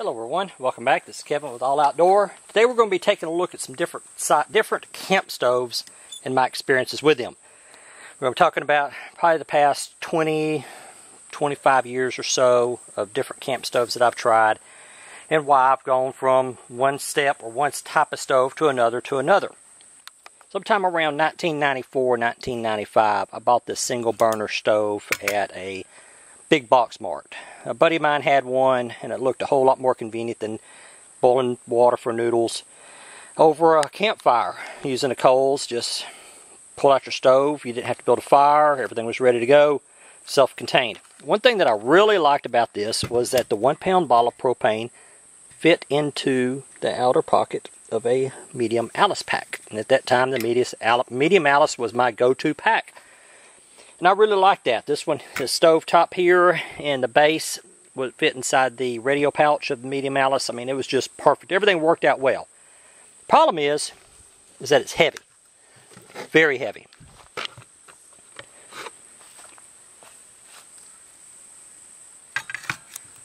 Hello everyone, welcome back. This is Kevin with All Outdoor. Today we're going to be taking a look at some different camp stoves and my experiences with them. We're going to be talking about probably the past 20-25 years or so of different camp stoves that I've tried and why I've gone from one step or one type of stove to another. Sometime around 1994-1995 I bought this single burner stove at a big box mart. A buddy of mine had one and it looked a whole lot more convenient than boiling water for noodles over a campfire using the coals. Just pull out your stove, you didn't have to build a fire, everything was ready to go, self-contained. One thing that I really liked about this was that the 1 pound bottle of propane fit into the outer pocket of a medium Alice pack, and at that time the medium Alice was my go-to pack. And I really like that. This one, the stove top here and the base would fit inside the radio pouch of the medium Alice. I mean, it was just perfect. Everything worked out well. Problem is that it's heavy. Very heavy.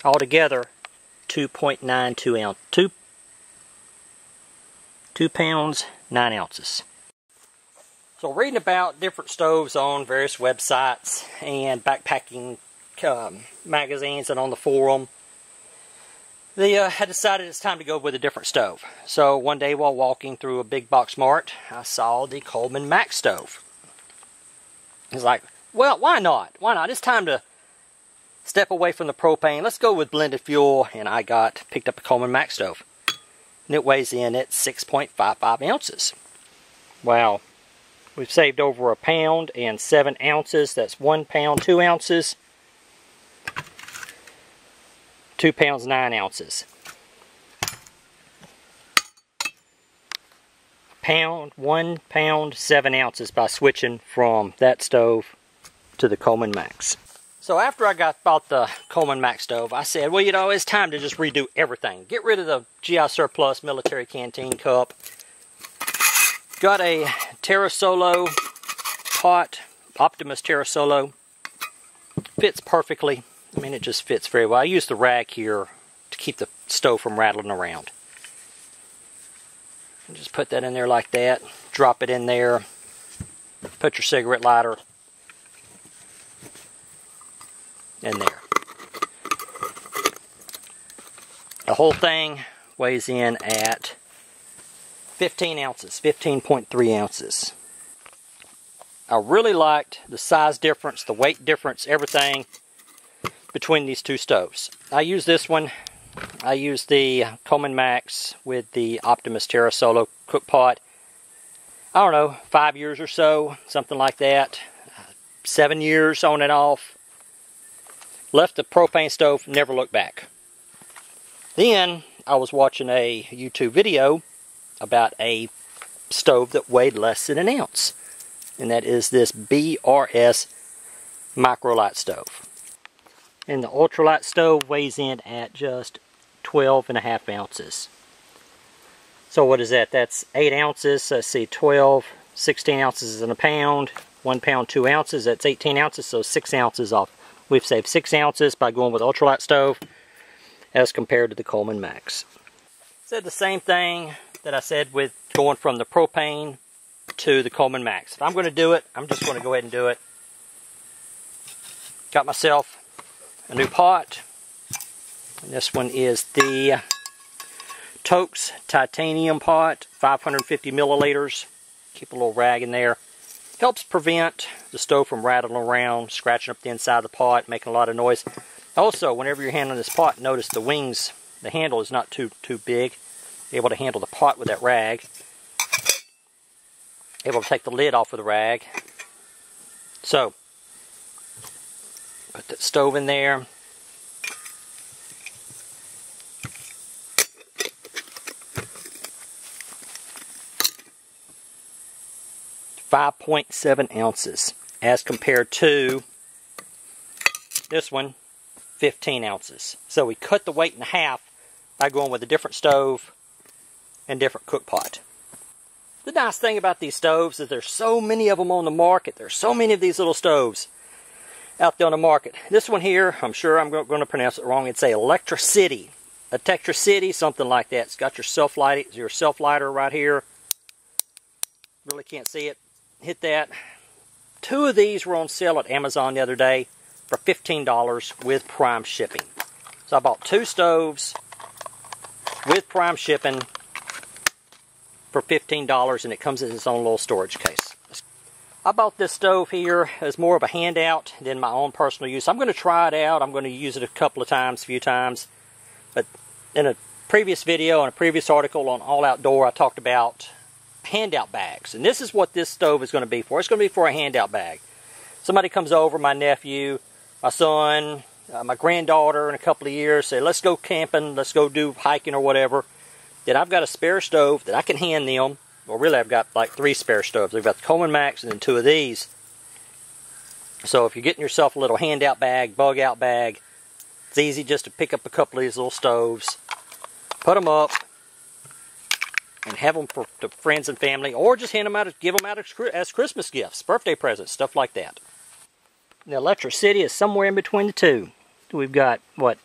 Altogether, 2.92 ounce. 2 pounds, 9 ounces. So reading about different stoves on various websites and backpacking magazines and on the forum, I decided it's time to go with a different stove. So one day while walking through a big box mart, I saw the Coleman Max stove. It's like, well, why not? Why not? It's time to step away from the propane. Let's go with blended fuel. And I picked up a Coleman Max stove. And it weighs in at 6.55 ounces. Wow. We've saved over 1 pound and 7 ounces. That's 1 pound, 2 ounces. 2 pounds, 9 ounces. 1 pound, 7 ounces by switching from that stove to the Coleman Max. So after I bought the Coleman Max stove, I said, well, you know, it's time to just redo everything. Get rid of the GI Surplus military canteen cup. Got a TerraSolo pot, Optimus TerraSolo. Fits perfectly. I mean, it just fits very well. I use the rag here to keep the stove from rattling around. And just put that in there like that. Drop it in there. Put your cigarette lighter in there. The whole thing weighs in at 15 ounces, 15.3 ounces. I really liked the size difference, the weight difference, everything between these two stoves. I use this one. I use the Coleman Max with the Optimus TerraSolo cook pot. I don't know, 5 years or so, something like that. 7 years on and off. Left the propane stove, never looked back. Then I was watching a YouTube video about a stove that weighed less than an ounce. And that is this Brs Microlight Stove. And the ultralight stove weighs in at just 12.5 ounces. So what is that? That's 8 ounces. Let's see, 12, 16 ounces is in a pound. 1 pound, 2 ounces. That's 18 ounces, so 6 ounces off. We've saved 6 ounces by going with ultralight stove as compared to the Coleman Max. Said the same thing that I said with going from the propane to the Coleman Max. If I'm going to do it, I'm just going to go ahead and do it. Got myself a new pot. And this one is the Toaks titanium pot, 550 milliliters. Keep a little rag in there. Helps prevent the stove from rattling around, scratching up the inside of the pot, making a lot of noise. Also, whenever you're handling this pot, notice the wings, the handle is not too big. Able to handle the pot with that rag. Able to take the lid off with the rag. So, put that stove in there. .7 ounces as compared to this one, 15 ounces. So we cut the weight in half by going with a different stove and different cook pot. The nice thing about these stoves is there's so many of them on the market. There's so many of these little stoves out there on the market. This one here, I'm sure I'm going to pronounce it wrong. It's a Electricity. a Tetracity, something like that. It's got your self-lighter right here. Really can't see it. Hit that. 2 of these were on sale at Amazon the other day for $15 with Prime shipping. So I bought 2 stoves with Prime shipping for $15, and it comes in its own little storage case. I bought this stove here as more of a handout than my own personal use. I'm going to try it out. I'm going to use it a few times. But in a previous video and a previous article on All Outdoor, I talked about handout bags. And this is what this stove is going to be for. It's going to be for a handout bag. Somebody comes over, my nephew, my son, my granddaughter in a couple of years, say, let's go camping, let's go do hiking or whatever. Then I've got a spare stove that I can hand them. Well, really, I've got like 3 spare stoves. I've got the Coleman Max and then 2 of these. So if you're getting yourself a little handout bag, bug out bag, it's easy just to pick up a couple of these little stoves, put them up, and have them for friends and family, or just hand them out, give them out as Christmas gifts, birthday presents, stuff like that. The Electricity is somewhere in between the 2. We've got, what,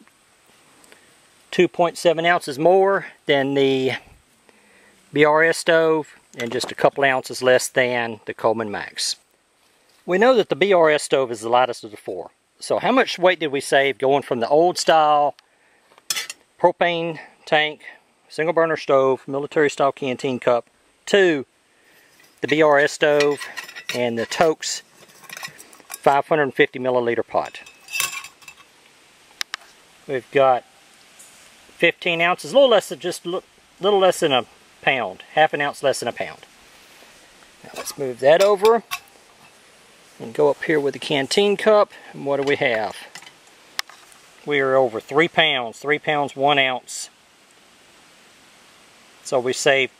2.7 ounces more than the Brs stove, and just a couple ounces less than the Coleman Max. We know that the Brs stove is the lightest of the 4. So how much weight did we save going from the old style propane tank, single burner stove, military style canteen cup, to the Brs stove and the Toaks 550 milliliter pot? We've got 15 ounces, a little less than little less than a pound, half an ounce less than a pound. Now let's move that over and go up here with the canteen cup. And what do we have? We are over 3 pounds, 3 pounds 1 ounce. So we saved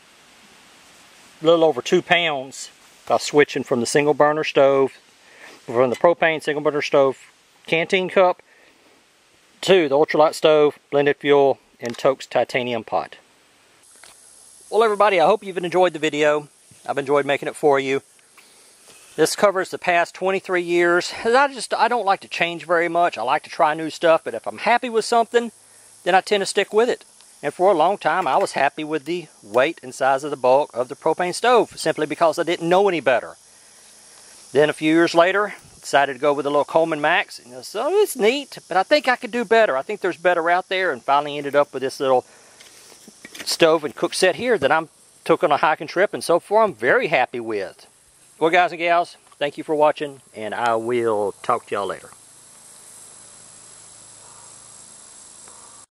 a little over 2 pounds by switching from the single burner stove, from the propane single burner stove canteen cup, to the ultralight stove, blended fuel, and Toaks titanium pot. Well, everybody, I hope you've enjoyed the video. I've enjoyed making it for you. This covers the past 23 years. I don't like to change very much. I like to try new stuff, but if I'm happy with something, then I tend to stick with it. And for a long time, I was happy with the weight and size of the bulk of the propane stove, simply because I didn't know any better. Then a few years later, decided to go with a little Coleman Max. And so it's neat, but I think I could do better. I think there's better out there, and finally ended up with this little stove and cook set here that I took on a hiking trip, and so far I'm very happy with. Well, guys and gals, thank you for watching, and I will talk to y'all later.